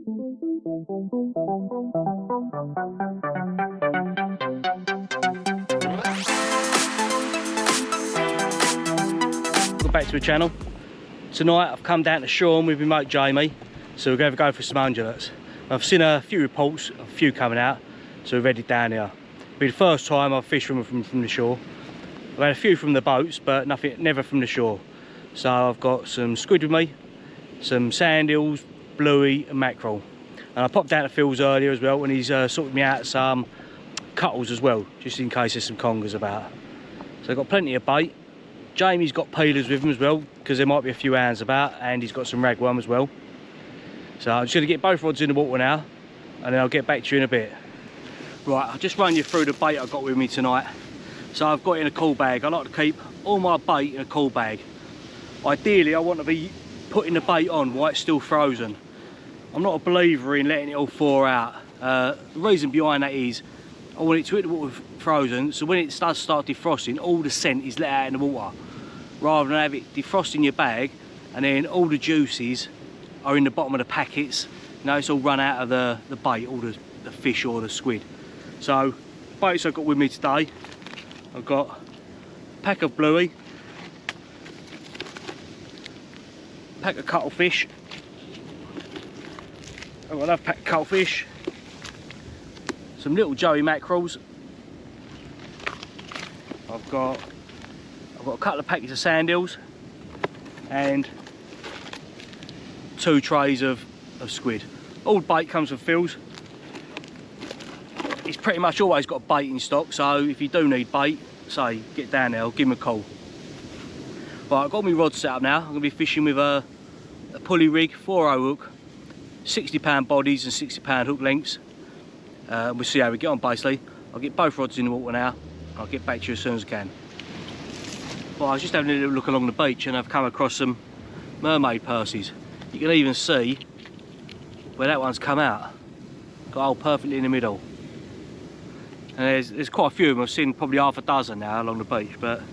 Welcome back to the channel. Tonight I've come down to Shoreham with my mate Jamie, so we're going to go for some undulates. I've seen a few reports, a few coming out, so we've headed down here. It'll be the first time I've fished from the shore. I've had a few from the boats, but never from the shore. So I've got some squid with me, some sand eels, bluey and mackerel. And I popped down to Phil's earlier as well, and he's sorted me out some cuttles as well, just in case there's some congers about. So I've got plenty of bait. Jamie's got peelers with him as well, because there might be a few hounds about, and he's got some ragworm as well. So I'm just going to get both rods in the water now, and then I'll get back to you in a bit. Right, I'll just run you through the bait I've got with me tonight. So I've got it in a cool bag. I like to keep all my bait in a cool bag. Ideally, I want to be putting the bait on while it's still frozen. I'm not a believer in letting it all thaw out. The reason behind that is I want it to hit the water frozen, so when it does start defrosting, all the scent is let out in the water, rather than have it defrost in your bag and then all the juices are in the bottom of the packets. You know, it's all run out of the bait, all the fish or the squid. So baits I've got with me today, I've got a pack of bluey, pack of cuttlefish, I've got another pack of cuttlefish, some little joey mackerels, I've got a couple of packets of sand eels, and 2 trays of squid. All bait comes from Phil's. He's pretty much always got bait in stock, so if you do need bait, say get down there, I'll give him a call. Right, I've got my rod set up now. I'm going to be fishing with a pulley rig, 4-0 hook, 60-pound bodies and 60-pound hook lengths. We'll see how we get on basically. I'll get both rods in the water now. I'll get back to you as soon as I can. Well, I was just having a little look along the beach and I've come across some mermaid purses. You can even see where that one's come out. Got a hole perfectly in the middle. And there's quite a few of them. I've seen probably half a dozen now along the beach, but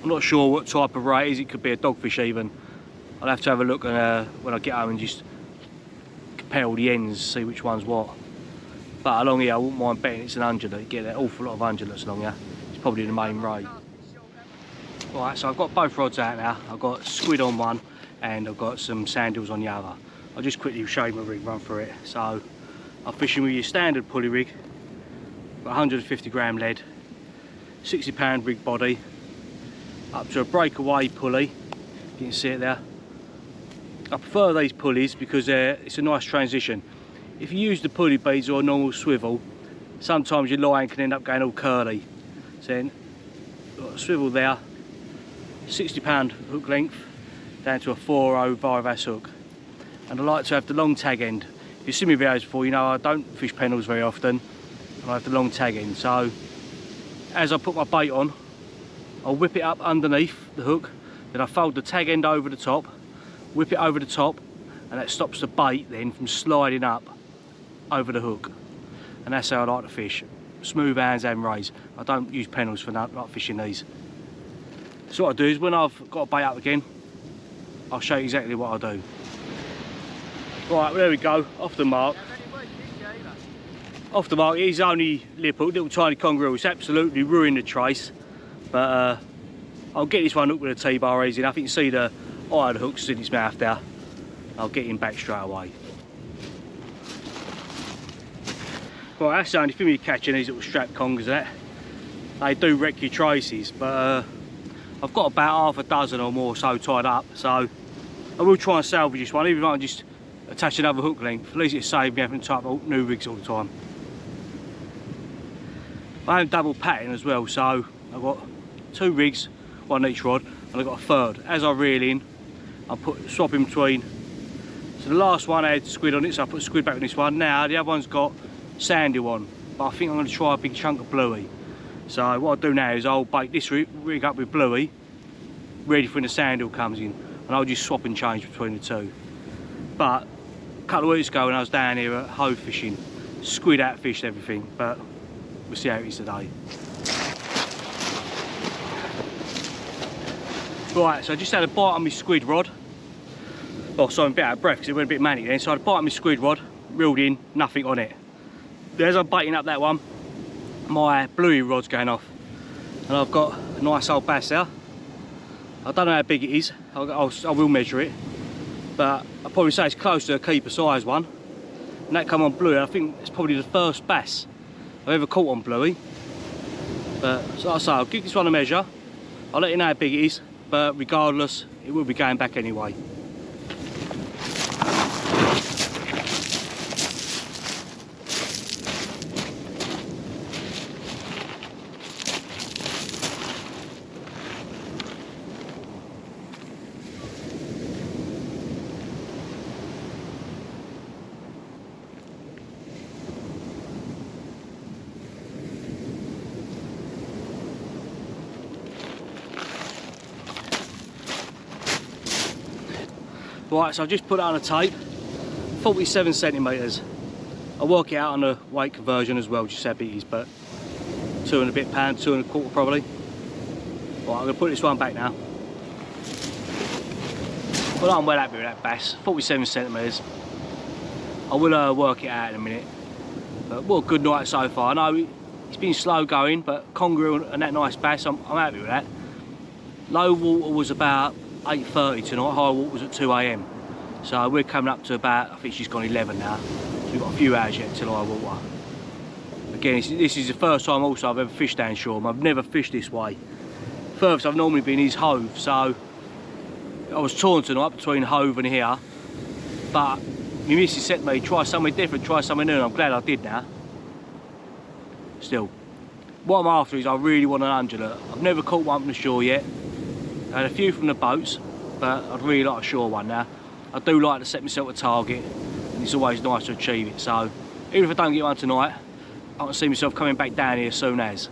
I'm not sure what type of ray it is. It could be a dogfish even. I'll have to have a look when I get home and just compare all the ends, see which one's what. But along here I wouldn't mind betting it's an undulate. You get an awful lot of undulates along here. It's probably the main ray. Right, so I've got both rods out now. I've got squid on one and I've got some sand eels on the other. I'll just quickly show you my rig, run through it. So I'm fishing with your standard pulley rig, got 150 gram lead, 60-pound rig body, up to a breakaway pulley. You can see it there. I prefer these pulleys because it's a nice transition. If you use the pulley beads or a normal swivel, sometimes your line can end up going all curly. So then, got a swivel there, 60-pound hook length, down to a 4-0 bypass hook. And I like to have the long tag end. If you've seen my videos before, you know I don't fish pennels very often, and I have the long tag end. So as I put my bait on, I'll whip it up underneath the hook, then I fold the tag end over the top, whip it over the top, and that stops the bait then from sliding up over the hook. And that's how I like to fish. Smooth hands and rays. I don't use pennels for not fishing these. So what I do is when I've got a bait up again, I'll show you exactly what I do. Right, well, there we go, off the mark. Off the mark, he's only lip hook, little tiny conger eel. It's absolutely ruined the trace. But I'll get this one hooked with a T-bar easy enough. You can see the eye of the hook's in its mouth there. I'll get him back straight away. Right, that's the only thing you're catching, these little strap congers there. They do wreck your traces, but I've got about half a dozen or more so tied up, so I will try and salvage this one, even if I just attach another hook length. At least it saves me having to type out new rigs all the time. I am double patting as well, so I've got 2 rigs, one each rod, and I've got a third. As I reel in, I swap in between. So the last one had squid on it, so I put squid back on this one. Now the other one's got sand eel on, but I think I'm going to try a big chunk of bluey. So what I'll do now is I'll bait this rig up with bluey, ready for when the sand eel comes in, and I'll just swap and change between the two. But a couple of weeks ago when I was down here at Hove fishing, squid outfished everything, but we'll see how it is today. Right, so I just had a bite on my squid rod. Well, so I'm a bit out of breath because it went a bit manic then. So I bite my squid rod, reeled in, nothing on it. As I'm baiting up that one, my bluey rod's going off. And I've got a nice old bass there. I don't know how big it is, I will measure it. But I'll probably say it's close to a keeper size one. And that come on bluey, I think it's probably the first bass I've ever caught on bluey. But so like I say, I'll give this one a measure. I'll let you know how big it is, but regardless, it will be going back anyway. Right, so I've just put it on a tape, 47 centimetres. I'll work it out on the weight conversion as well, just how big it is, but 2 and a bit pound, 2 and a quarter probably. Right, I'm going to put this one back now. Well, I'm well happy with that bass, 47 centimetres. I will work it out in a minute. But what a good night so far. I know it's been slow going, but conger and that nice bass, I'm happy with that. Low water was about 8:30 tonight, high water was at 2 AM. So we're coming up to about, I think she's gone 11 now. So we've got a few hours yet till high water. Again, this is the first time also I've ever fished down Shoreham. I've never fished this way. Furthest I've normally been is Hove, so I was torn tonight between Hove and here. But my missus said to me, try somewhere different, try somewhere new, and I'm glad I did now. Still, what I'm after is I really want an undulate. I've never caught one from the shore yet. I had a few from the boats, but I'd really like a shore one now. I do like to set myself a target, and it's always nice to achieve it. So even if I don't get one tonight, I can see myself coming back down here as soon as.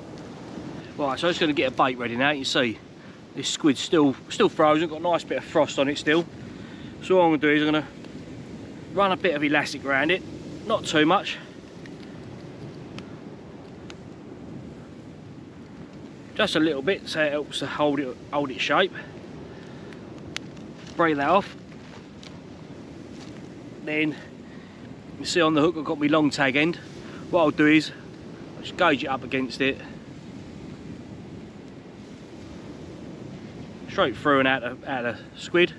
Right, so I'm just going to get a bait ready now. You see, this squid's still frozen, got a nice bit of frost on it still. So what I'm going to do is I'm going to run a bit of elastic around it, not too much. Just a little bit, so it helps to hold its shape. Break that off. Then you see on the hook I've got my long tag end. What I'll do is I'll just gauge it up against it, straight through and out of the squid.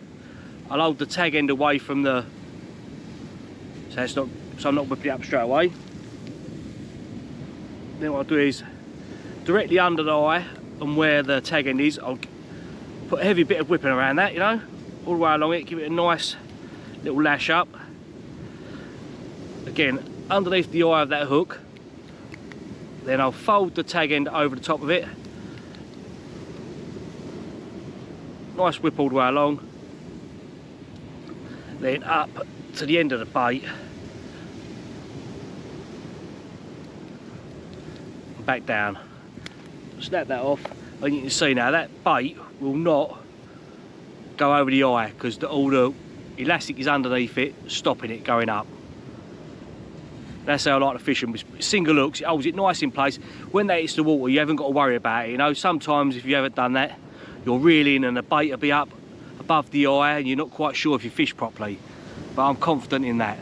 I'll hold the tag end away from the, so I'm not whipping it up straight away. Then what I'll do is directly under the eye and where the tag end is, I'll put a heavy bit of whipping around that, you know, all the way along it, give it a nice little lash up. Again, underneath the eye of that hook, then I'll fold the tag end over the top of it. Nice whip all the way along. Then up to the end of the bait. Back down. Snap that off, and you can see now that bait will not go over the eye because all the elastic is underneath it, stopping it going up. That's how I like to fish them, with single hooks. It holds it nice in place. When that hits the water, you haven't got to worry about it. You know, sometimes if you haven't done that, you're reeling and the bait will be up above the eye and you're not quite sure if you fish properly. But I'm confident in that.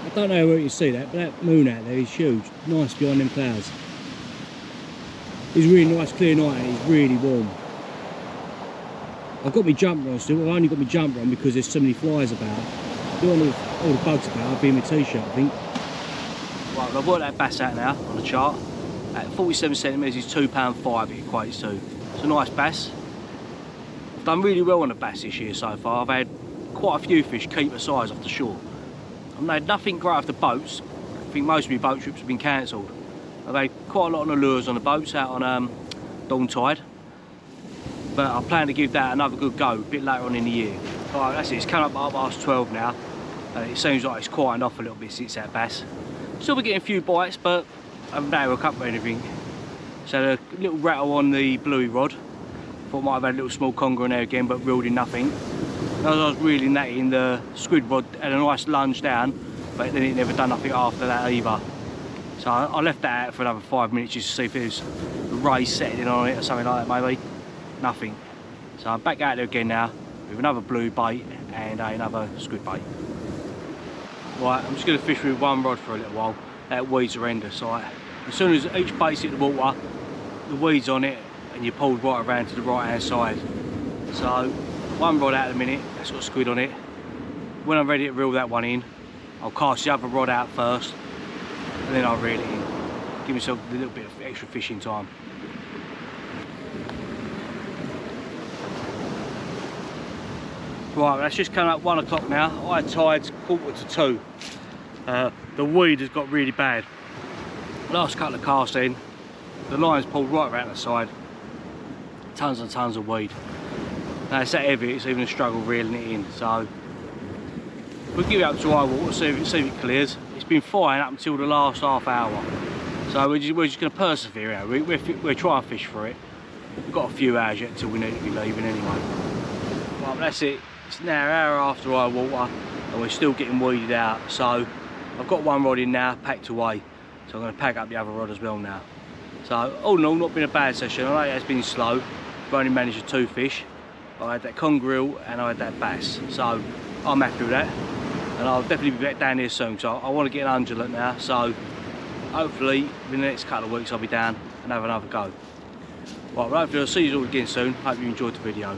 I don't know where you see that, but that moon out there is huge. Nice behind them clouds. It's a really nice clear night and it's really warm. I've got my jumper on still. I've only got my jumper on because there's so many flies about. All the bugs about, I'll be in my t-shirt I think. Right, I've worked that bass out now on the chart. At 47 centimetres is £2.5 it equates to. It's a nice bass. I've done really well on the bass this year so far. I've had quite a few fish keeper size off the shore. I've had nothing great off the boats. I think most of my boat trips have been cancelled. I've had quite a lot on the lures on the boats out on dawn tide. But I plan to give that another good go a bit later on in the year. Right, that's it, it's coming up past 12 now. It seems like it's quietened off a little bit since that bass. Still be getting a few bites, but I haven't had a cup or anything. So a little rattle on the bluey rod. Thought I might have had a little small conger in there again, but reeled in nothing. As I was reeling that in, the squid rod had a nice lunge down, but then it never done nothing after that either. So I left that out for another 5 minutes just to see if there's a ray setting on it or something like that maybe. Nothing. So I'm back out there again now. with another blue bait and another squid bait. Right, I'm just going to fish with one rod for a little while. That weed's horrendous. Right, as soon as each bait's hit the water, the weed's on it, and you pulled right around to the right hand side. So one rod out in a minute, that's got a squid on it. When I'm ready to reel that one in, I'll cast the other rod out first, and then I'll reel it in. Give myself a little bit of extra fishing time. Right, that's just coming up 1 o'clock now. High tide's 1:45. The weed has got really bad. Last couple of casts in, the line's pulled right around the side. Tons and tons of weed. Now it's that heavy, it's even a struggle reeling it in. So we'll give it up to dry water, see if it clears. It's been fine up until the last half hour. So we're just going to persevere now. We're trying to fish for it. We've got a few hours yet until we need to be leaving anyway. Right, that's it. It's now an hour after high water and we're still getting weeded out. So I've got one rod in now, packed away. So I'm going to pack up the other rod as well now. So all in all, not been a bad session. I know it has been slow. I've only managed 2 fish. I had that conger and I had that bass. So I'm happy with that. And I'll definitely be back down here soon. So I want to get an undulate now. So hopefully within the next couple of weeks I'll be down and have another go. Right, well, hopefully I'll see you all again soon. Hope you enjoyed the video.